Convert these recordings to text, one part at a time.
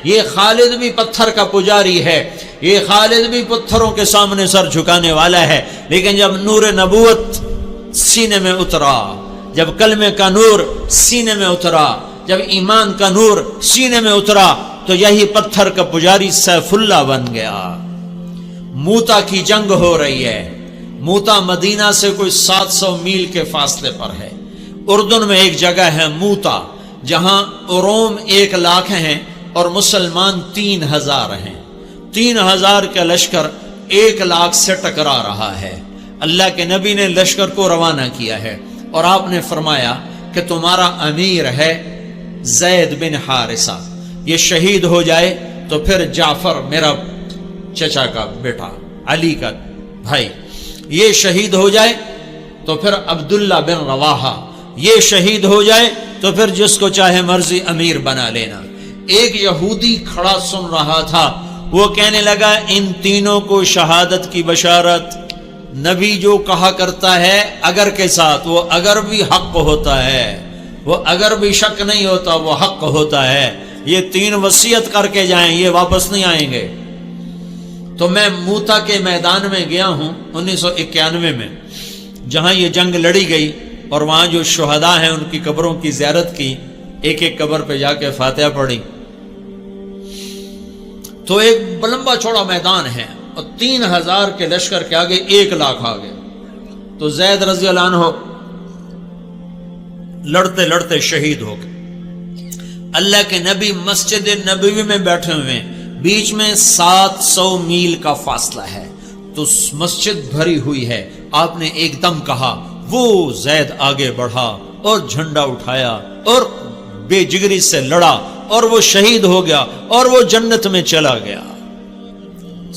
یہ خالد بھی پتھر کا پجاری ہے، یہ خالد بھی پتھروں کے سامنے سر جھکانے والا ہے، لیکن جب نور نبوت سینے میں اترا، جب کلمے کا نور سینے میں اترا، جب ایمان کا نور سینے میں اترا، تو یہی پتھر کا پجاری سیف اللہ بن گیا۔ موتا کی جنگ ہو رہی ہے۔ موتا مدینہ سے کوئی 700 میل کے فاصلے پر ہے۔ اردن میں ایک جگہ ہے موتا، جہاں روم 1 لاکھ ہیں اور مسلمان 3000 ہیں۔ 3000 کا لشکر 1 لاکھ سے ٹکرا رہا ہے۔ اللہ کے نبی نے لشکر کو روانہ کیا ہے اور آپ نے فرمایا کہ تمہارا امیر ہے زید بن حارثہ، یہ شہید ہو جائے تو پھر جعفر میرا چچا کا بیٹا علی کا بھائی یہ شہید ہو جائے تو پھر عبداللہ بن رواحہ یہ شہید ہو جائے تو پھر جس کو چاہے مرضی امیر بنا لینا۔ ایک یہودی کھڑا سن رہا تھا، وہ کہنے لگا ان تینوں کو شہادت کی بشارت۔ نبی جو کہا کرتا ہے اگر کے ساتھ، وہ اگر بھی حق ہوتا ہے، وہ اگر بھی شک نہیں ہوتا، وہ حق ہوتا ہے۔ یہ 3 وصیت کر کے جائیں، یہ واپس نہیں آئیں گے۔ تو میں موتا کے میدان میں گیا ہوں 1991 میں، جہاں یہ جنگ لڑی گئی، اور وہاں جو شہداء ہیں ان کی قبروں کی زیارت کی، ایک ایک قبر پہ جا کے فاتحہ پڑھی۔ تو ایک لمبا چوڑا میدان ہے اور 3000 کے لشکر کے آگے 1 لاکھ آگے۔ تو زید رضی اللہ عنہ لڑتے لڑتے شہید ہو گئے۔ اللہ کے نبی مسجد نبوی میں بیٹھے ہوئے ہیں، بیچ میں 700 میل کا فاصلہ ہے، تو مسجد بھری ہوئی ہے۔ آپ نے ایک دم کہا، وہ زید آگے بڑھا اور جھنڈا اٹھایا اور بے جگری سے لڑا اور وہ شہید ہو گیا اور وہ جنت میں چلا گیا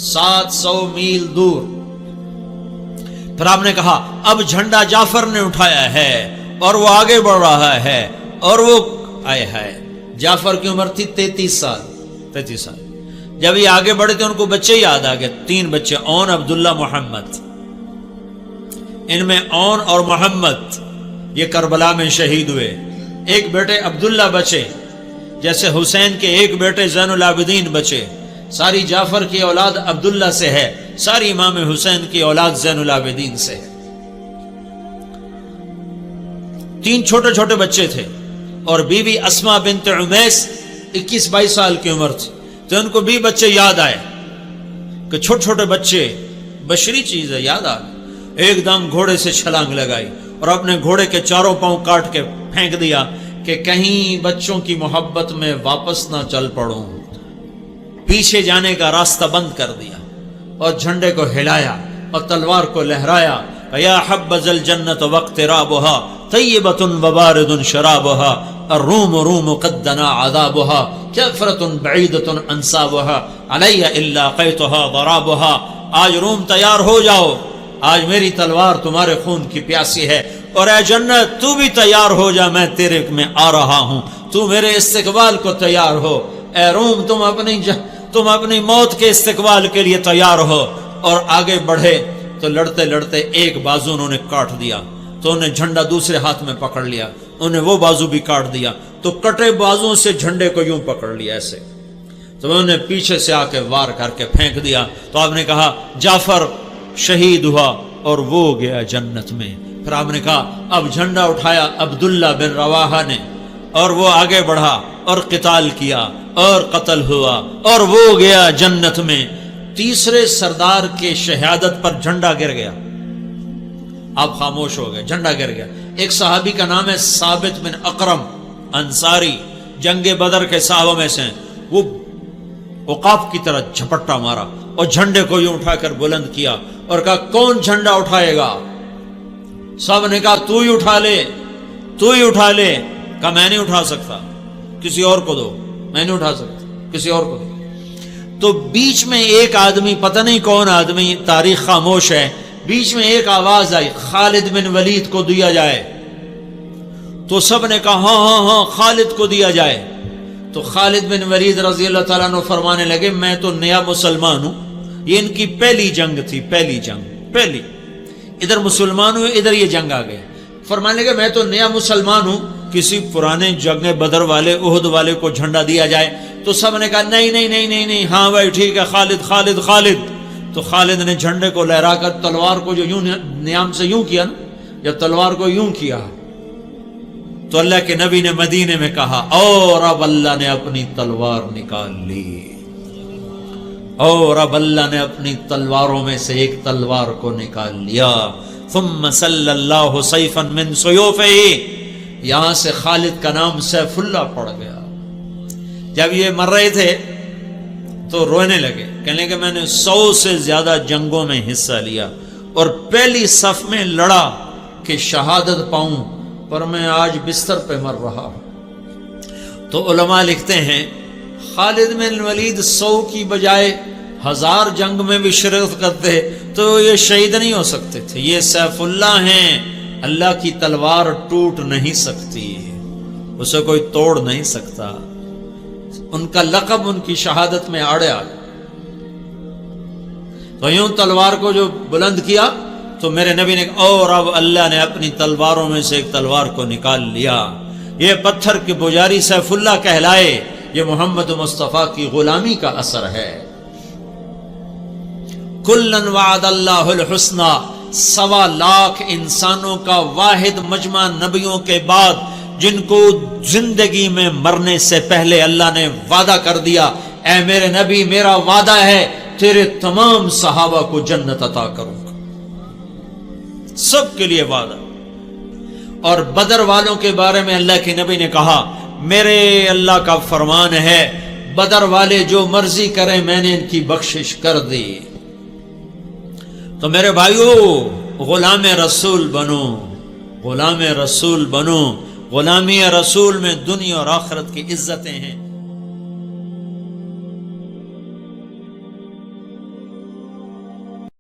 700 میل دور۔ پھر آپ نے کہا اب جھنڈا جعفر نے اٹھایا ہے اور وہ آگے بڑھ رہا ہے، اور وہ آئے ہے۔ جعفر کی عمر تھی 33 سال۔ جب یہ آگے بڑھے تھے ان کو بچے یاد آ گئے، 3 بچے، اون، عبداللہ، محمد۔ ان میں اون اور محمد یہ کربلا میں شہید ہوئے۔ ایک بیٹے عبداللہ بچے، جیسے حسین کے ایک بیٹے زین العابدین بچے۔ ساری جعفر کی اولاد عبداللہ سے ہے، ساری امام حسین کی اولاد زین العابدین سے ہے۔ 3 چھوٹے چھوٹے بچے تھے، اور بیوی اسما بنت عمیس 21-22 سال کی عمر تھی۔ تو ان کو بھی بچے یاد آئے کہ چھوٹے چھوٹے بچے بشری چیز ہے، یاد آ گئے۔ ایک دم گھوڑے سے چھلانگ لگائی اور اپنے گھوڑے کے 4 پاؤں کاٹ کے پھینک دیا کہ کہیں بچوں کی محبت میں واپس نہ چل پڑوں۔ پیچھے جانے کا راستہ بند کر دیا اور جھنڈے کو ہلایا اور تلوار کو لہرایا۔ یا حبذ الجنت واقترابها طیبۃ وبارد شرابها الروم روم قد دنا عذابها کفرۃ بعیدۃ انصابها علی الا قیتها ضرابها۔ آج روم تیار ہو جاؤ، آج میری تلوار تمہارے خون کی پیاسی ہے، اور اے جنت تو بھی تیار ہو جا، میں تیرے میں آ رہا ہوں، تو میرے استقبال کو تیار ہو۔ اے روم تم اپنی موت کے استقبال کے لیے تیار ہو۔ اور آگے بڑھے تو لڑتے لڑتے ایک بازو انہوں نے کاٹ دیا، تو انہیں جھنڈا دوسرے ہاتھ میں پکڑ لیا، انہیں وہ بازو بھی کاٹ دیا، تو کٹے بازوں سے جھنڈے کو یوں پکڑ لیا ایسے، تو انہوں نے پیچھے سے آ کے وار کر کے پھینک دیا۔ تو آپ نے کہا جعفر شہید ہوا اور وہ گیا جنت میں۔ پھر آپ نے کہا اب جھنڈا اٹھایا عبداللہ بن رواحہ نے، اور وہ آگے بڑھا اور قتال کیا اور قتل ہوا اور وہ گیا جنت میں۔ تیسرے سردار کے شہادت پر جھنڈا گر گیا، آپ خاموش ہو گئے، جھنڈا گر گیا۔ ایک صحابی کا نام ہے ثابت بن اقرم انصاری، جنگ بدر کے صحابہ میں سے، وہ عقاب کی طرح جھپٹا مارا اور جھنڈے کو یوں اٹھا کر بلند کیا اور کہا کون جھنڈا اٹھائے گا؟ سب نے کہا تو ہی اٹھا لے، تو ہی اٹھا لے۔ کہا میں نہیں اٹھا سکتا، کسی اور کو دو، میں نہیں اٹھا سکتا، کسی اور کو دو۔ تو بیچ میں ایک آدمی، پتہ نہیں کون آدمی، تاریخ خاموش ہے، بیچ میں ایک آواز آئی خالد بن ولید کو دیا جائے۔ تو سب نے کہا ہاں ہاں ہاں خالد کو دیا جائے۔ تو خالد بن ولید رضی اللہ تعالیٰ عنہ فرمانے لگے میں تو نیا مسلمان ہوں، یہ ان کی پہلی جنگ تھی، پہلی جنگ، پہلی، ادھر مسلمان ہوئے، ادھر یہ جنگ آ گئی۔ فرمانے لگے میں تو نیا مسلمان ہوں، کسی پرانے جنگ بدر والے، احد والے کو جھنڈا دیا جائے۔ تو سب نے کہا نہیں نہیں نہیں نہیں نہیں، ہاں بھائی ٹھیک ہے، خالد خالد خالد. تو خالد نے جھنڈے کو لہرا کر تلوار کو جو یوں نیام سے یوں کیا نا، جب تلوار کو یوں کیا تو اللہ کے نبی نے مدینے میں کہا اور اب اللہ نے اپنی تلوار نکال لی، اور اب اللہ نے اپنی تلواروں میں سے ایک تلوار کو نکال لیا. ثم صلی اللہ سیفا من سیوفہ، یہاں سے خالد کا نام سیف اللہ پڑ گیا. جب یہ مر رہے تھے تو رونے لگے، کہنے لگے میں نے 100 سے زیادہ جنگوں میں حصہ لیا اور پہلی صف میں لڑا کہ شہادت پاؤں، پر میں آج بستر پہ مر رہا ہوں. تو علماء لکھتے ہیں خالد بن ولید 100 کی بجائے 1000 جنگ میں بھی شرکت کرتے تو یہ شہید نہیں ہو سکتے تھے. یہ سیف اللہ ہیں، اللہ کی تلوار ٹوٹ نہیں سکتی، اسے کوئی توڑ نہیں سکتا. ان کا لقب ان کی شہادت میں آڑے آ گیا. تو یوں تلوار کو جو بلند کیا تو میرے نبی نے کہا اور اب اللہ نے اپنی تلواروں میں سے ایک تلوار کو نکال لیا. یہ پتھر کے پجاری سیف اللہ کہلائے، یہ محمد مصطفیٰ کی غلامی کا اثر ہے. کلن وعد اللہ الحسنی، 1.25 لاکھ انسانوں کا واحد مجمع نبیوں کے بعد جن کو زندگی میں مرنے سے پہلے اللہ نے وعدہ کر دیا، اے میرے نبی میرا وعدہ ہے تیرے تمام صحابہ کو جنت عطا کروں گا، سب کے لیے وعدہ. اور بدر والوں کے بارے میں اللہ کے نبی نے کہا میرے اللہ کا فرمان ہے بدر والے جو مرضی کریں میں نے ان کی بخشش کر دی. تو میرے بھائیو غلام رسول بنو، غلام رسول بنو. غلامی رسول میں دنیا اور آخرت کی عزتیں ہیں.